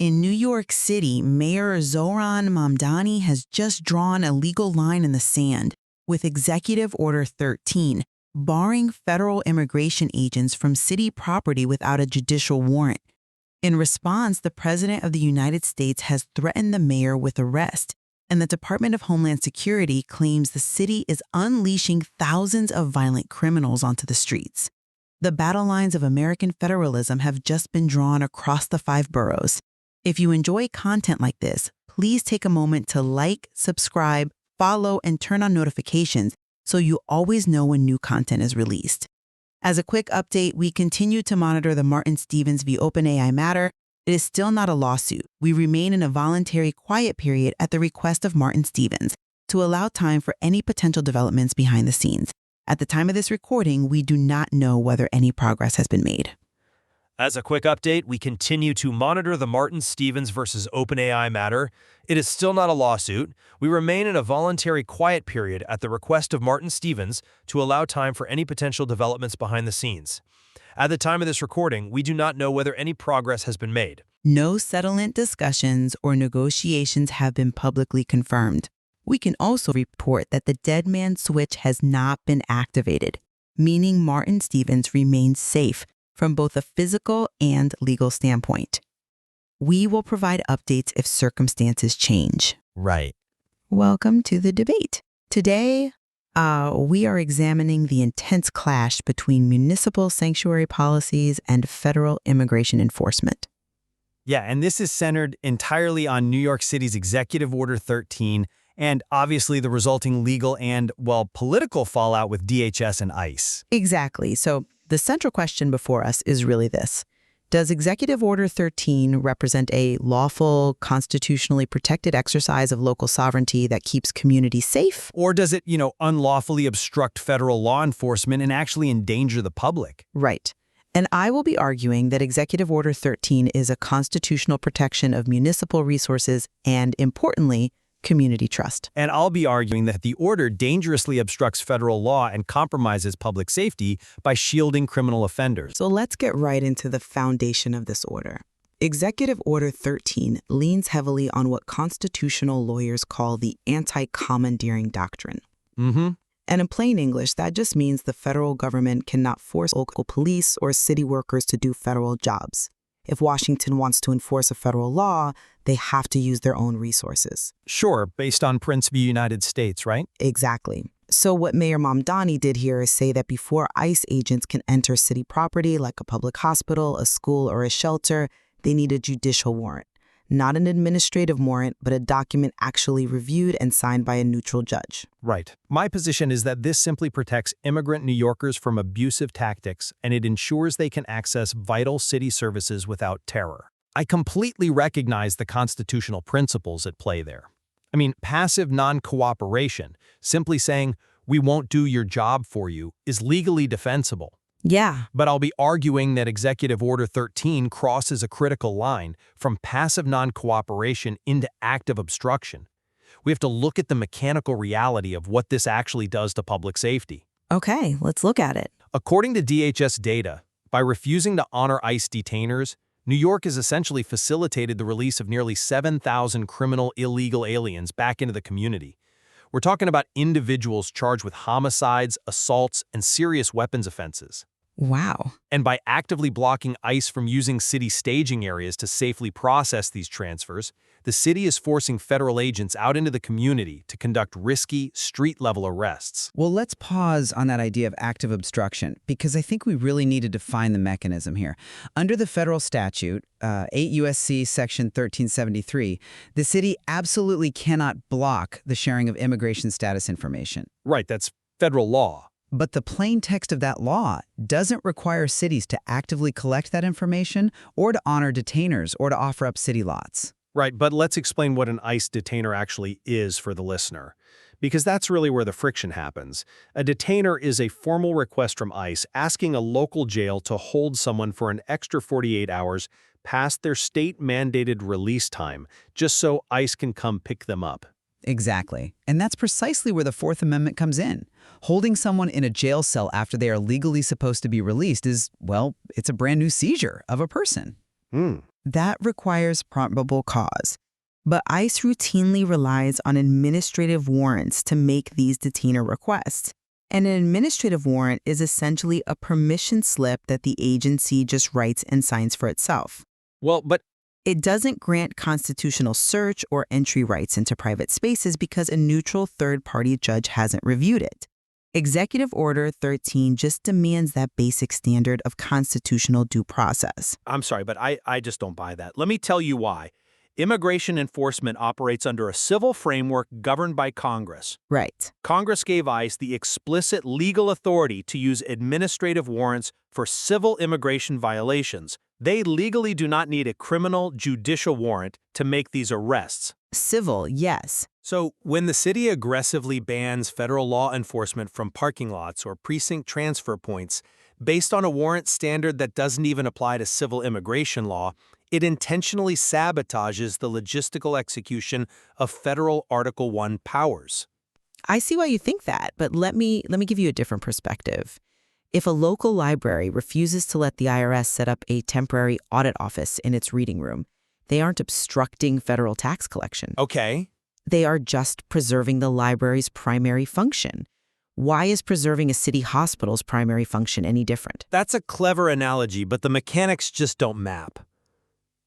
In New York City, Mayor Zohran Mamdani has just drawn a legal line in the sand with Executive Order 13, barring federal immigration agents from city property without a judicial warrant. In response, the President of the United States has threatened the mayor with arrest, and the Department of Homeland Security claims the city is unleashing thousands of violent criminals onto the streets. The battle lines of American federalism have just been drawn across the 5 boroughs. If you enjoy content like this, please take a moment to like, subscribe, follow, and turn on notifications so you always know when new content is released. As a quick update, we continue to monitor the Martin Stevens v. OpenAI matter. It is still not a lawsuit. We remain in a voluntary quiet period at the request of Martin Stevens to allow time for any potential developments behind the scenes. At the time of this recording, we do not know whether any progress has been made. As a quick update, we continue to monitor the Martin Stevens versus OpenAI matter. It is still not a lawsuit. We remain in a voluntary quiet period at the request of Martin Stevens to allow time for any potential developments behind the scenes. At the time of this recording, we do not know whether any progress has been made. No settlement discussions or negotiations have been publicly confirmed. We can also report that the dead man switch has not been activated, meaning Martin Stevens remains safe from both a physical and legal standpoint. We will provide updates if circumstances change. Right. Welcome to the debate. Today, we are examining the intense clash between municipal sanctuary policies and federal immigration enforcement. Yeah, and this is centered entirely on New York City's Executive Order 13 and obviously the resulting legal and, well, political fallout with DHS and ICE. Exactly. So the central question before us is really this. Does Executive Order 13 represent a lawful, constitutionally protected exercise of local sovereignty that keeps communities safe? Or does it, unlawfully obstruct federal law enforcement and actually endanger the public? Right. And I will be arguing that Executive Order 13 is a constitutional protection of municipal resources and, importantly, community trust. And I'll be arguing that the order dangerously obstructs federal law and compromises public safety by shielding criminal offenders. So let's get right into the foundation of this order. Executive Order 13 leans heavily on what constitutional lawyers call the anti-commandeering doctrine. And in plain English, that just means the federal government cannot force local police or city workers to do federal jobs. If Washington wants to enforce a federal law, they have to use their own resources. Sure, based on Prince v. United States, right? Exactly. So what Mayor Mamdani did here is say that before ICE agents can enter city property like a public hospital, a school, or a shelter, they need a judicial warrant. Not an administrative warrant, but a document actually reviewed and signed by a neutral judge. Right. My position is that this simply protects immigrant New Yorkers from abusive tactics, and it ensures they can access vital city services without terror. I completely recognize the constitutional principles at play there. I mean, passive non-cooperation, simply saying, "we won't do your job for you," is legally defensible. Yeah. But I'll be arguing that Executive Order 13 crosses a critical line from passive non-cooperation into active obstruction. We have to look at the mechanical reality of what this actually does to public safety. Okay, let's look at it. According to DHS data, by refusing to honor ICE detainers, New York has essentially facilitated the release of nearly 7,000 criminal illegal aliens back into the community. We're talking about individuals charged with homicides, assaults, and serious weapons offenses. Wow. And by actively blocking ICE from using city staging areas to safely process these transfers, the city is forcing federal agents out into the community to conduct risky, street-level arrests. Well, let's pause on that idea of active obstruction, because I think we really need to define the mechanism here. Under the federal statute, 8 U.S.C. Section 1373, the city absolutely cannot block the sharing of immigration status information. Right, that's federal law. But the plain text of that law doesn't require cities to actively collect that information or to honor detainers or to offer up city lots. Right, but let's explain what an ICE detainer actually is for the listener, because that's really where the friction happens. A detainer is a formal request from ICE asking a local jail to hold someone for an extra 48 hours past their state-mandated release time, just so ICE can come pick them up. Exactly. And that's precisely where the Fourth Amendment comes in. Holding someone in a jail cell after they are legally supposed to be released is, well, it's a brand new seizure of a person. That requires probable cause. But ICE routinely relies on administrative warrants to make these detainer requests. And an administrative warrant is essentially a permission slip that the agency just writes and signs for itself. Well, but It doesn't grant constitutional search or entry rights into private spaces because a neutral third-party judge hasn't reviewed it. Executive Order 13 just demands that basic standard of constitutional due process. I'm sorry, but I just don't buy that. Let me tell you why. Immigration enforcement operates under a civil framework governed by Congress. Right. Congress gave ICE the explicit legal authority to use administrative warrants for civil immigration violations. They legally do not need a criminal judicial warrant to make these arrests. Civil, yes. So, when the city aggressively bans federal law enforcement from parking lots or precinct transfer points based on a warrant standard that doesn't even apply to civil immigration law, it intentionally sabotages the logistical execution of federal Article 1 powers. I see why you think that, but let me give you a different perspective. If a local library refuses to let the IRS set up a temporary audit office in its reading room, they aren't obstructing federal tax collection. Okay. They are just preserving the library's primary function. Why is preserving a city hospital's primary function any different? That's a clever analogy, but the mechanics just don't map.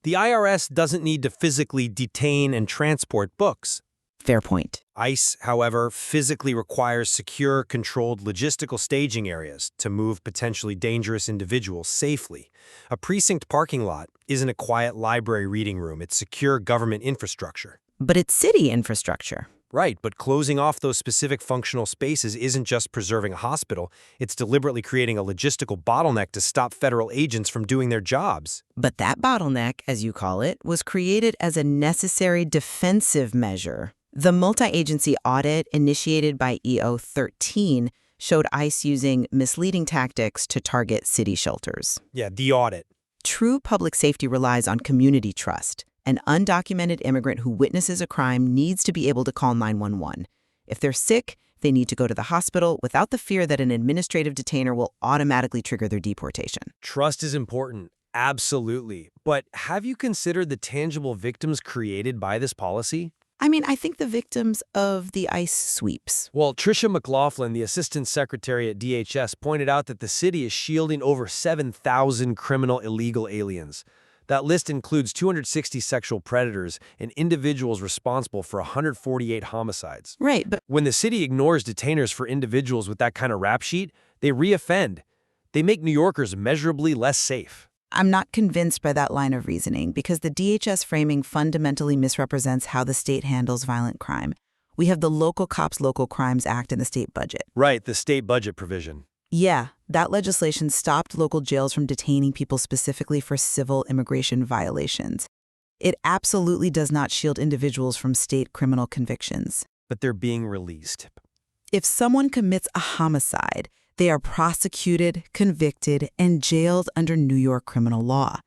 The IRS doesn't need to physically detain and transport books. Fair point. ICE, however, physically requires secure, controlled logistical staging areas to move potentially dangerous individuals safely. A precinct parking lot isn't a quiet library reading room. It's secure government infrastructure. But it's city infrastructure. Right, but closing off those specific functional spaces isn't just preserving a hospital. It's deliberately creating a logistical bottleneck to stop federal agents from doing their jobs. But that bottleneck, as you call it, was created as a necessary defensive measure. The multi-agency audit initiated by EO 13 showed ICE using misleading tactics to target city shelters. Yeah, the audit. True public safety relies on community trust. An undocumented immigrant who witnesses a crime needs to be able to call 911. If they're sick, they need to go to the hospital without the fear that an administrative detainer will automatically trigger their deportation. Trust is important, absolutely. But have you considered the tangible victims created by this policy? I mean, I think the victims of the ICE sweeps. Well, Tricia McLaughlin, the assistant secretary at DHS, pointed out that the city is shielding over 7,000 criminal illegal aliens. That list includes 260 sexual predators and individuals responsible for 148 homicides. Right, but When the city ignores detainers for individuals with that kind of rap sheet, they reoffend. They make New Yorkers measurably less safe. I'm not convinced by that line of reasoning because the DHS framing fundamentally misrepresents how the state handles violent crime. We have the Local Cops Local Crimes Act in the state budget. Right, the state budget provision. Yeah, that legislation stopped local jails from detaining people specifically for civil immigration violations. It absolutely does not shield individuals from state criminal convictions. But they're being released. If someone commits a homicide, they are prosecuted, convicted, and jailed under New York criminal law.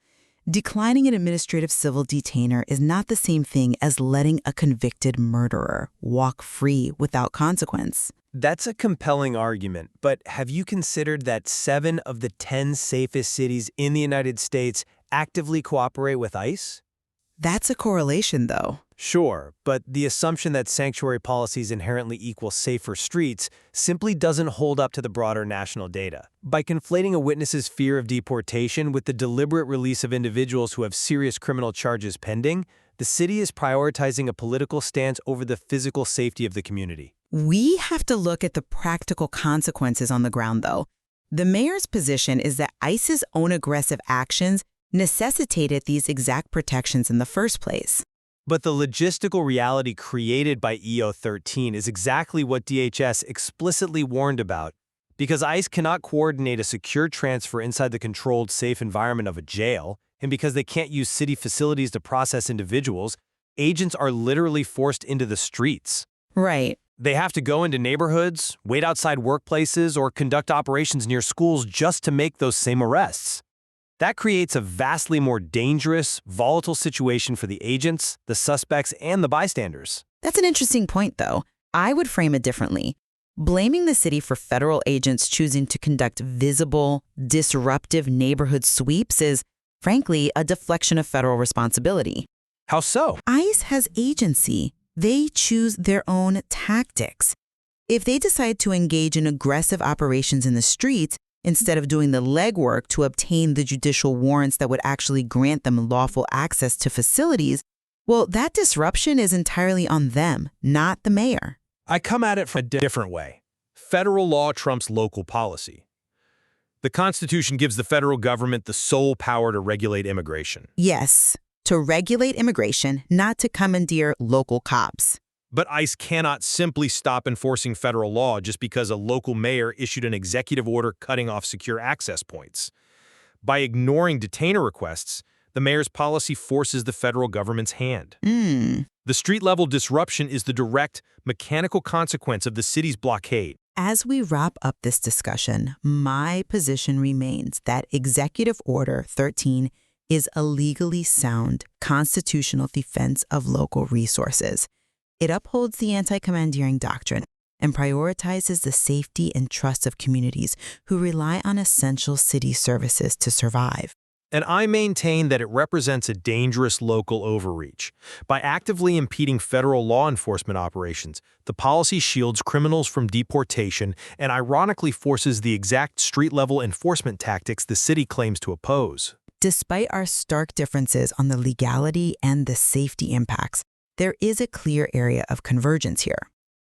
Declining an administrative civil detainer is not the same thing as letting a convicted murderer walk free without consequence. That's a compelling argument, but have you considered that 7 of the 10 safest cities in the United States actively cooperate with ICE? That's a correlation, though. Sure, but the assumption that sanctuary policies inherently equal safer streets simply doesn't hold up to the broader national data. By conflating a witness's fear of deportation with the deliberate release of individuals who have serious criminal charges pending, the city is prioritizing a political stance over the physical safety of the community. We have to look at the practical consequences on the ground, though. The mayor's position is that ICE's own aggressive actions necessitated these exact protections in the first place. But the logistical reality created by EO 13 is exactly what DHS explicitly warned about. Because ICE cannot coordinate a secure transfer inside the controlled, safe environment of a jail, and because they can't use city facilities to process individuals, agents are literally forced into the streets. Right. They have to go into neighborhoods, wait outside workplaces, or conduct operations near schools just to make those same arrests. That creates a vastly more dangerous, volatile situation for the agents, the suspects, and the bystanders. That's an interesting point, though. I would frame it differently. Blaming the city for federal agents choosing to conduct visible, disruptive neighborhood sweeps is Frankly, a deflection of federal responsibility. How so? ICE has agency. They choose their own tactics. If they decide to engage in aggressive operations in the streets, instead of doing the legwork to obtain the judicial warrants that would actually grant them lawful access to facilities, well, that disruption is entirely on them, not the mayor. I come at it from a different way. Federal law trumps local policy. The Constitution gives the federal government the sole power to regulate immigration. Yes, to regulate immigration, not to commandeer local cops. But ICE cannot simply stop enforcing federal law just because a local mayor issued an executive order cutting off secure access points. By ignoring detainer requests, the mayor's policy forces the federal government's hand. The street-level disruption is the direct, mechanical consequence of the city's blockade. As we wrap up this discussion, my position remains that Executive Order 13 is a legally sound, constitutional defense of local resources. It upholds the anti-commandeering doctrine and prioritizes the safety and trust of communities who rely on essential city services to survive. And I maintain that it represents a dangerous local overreach. By actively impeding federal law enforcement operations, the policy shields criminals from deportation and ironically forces the exact street-level enforcement tactics the city claims to oppose. Despite our stark differences on the legality and the safety impacts, there is a clear area of convergence here.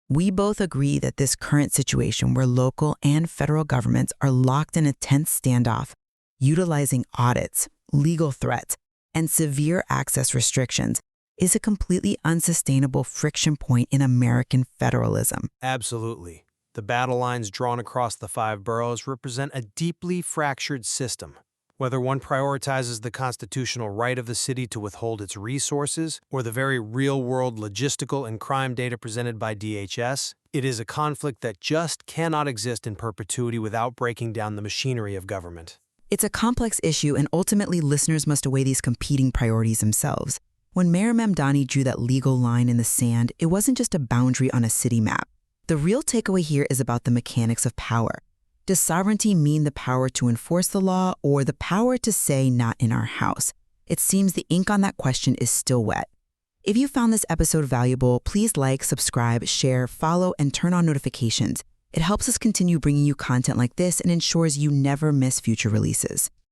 We both agree that this current situation where local and federal governments are locked in a tense standoff, utilizing audits, legal threats, and severe access restrictions, is a completely unsustainable friction point in American federalism. Absolutely. The battle lines drawn across the 5 boroughs represent a deeply fractured system. Whether one prioritizes the constitutional right of the city to withhold its resources or the very real-world logistical and crime data presented by DHS, it is a conflict that just cannot exist in perpetuity without breaking down the machinery of government. It's a complex issue, and ultimately listeners must weigh these competing priorities themselves. When Mayor Mamdani drew that legal line in the sand, it wasn't just a boundary on a city map. The real takeaway here is about the mechanics of power. Does sovereignty mean the power to enforce the law or the power to say not in our house? It seems the ink on that question is still wet. If you found this episode valuable, please like, subscribe, share, follow, and turn on notifications. It helps us continue bringing you content like this and ensures you never miss future releases.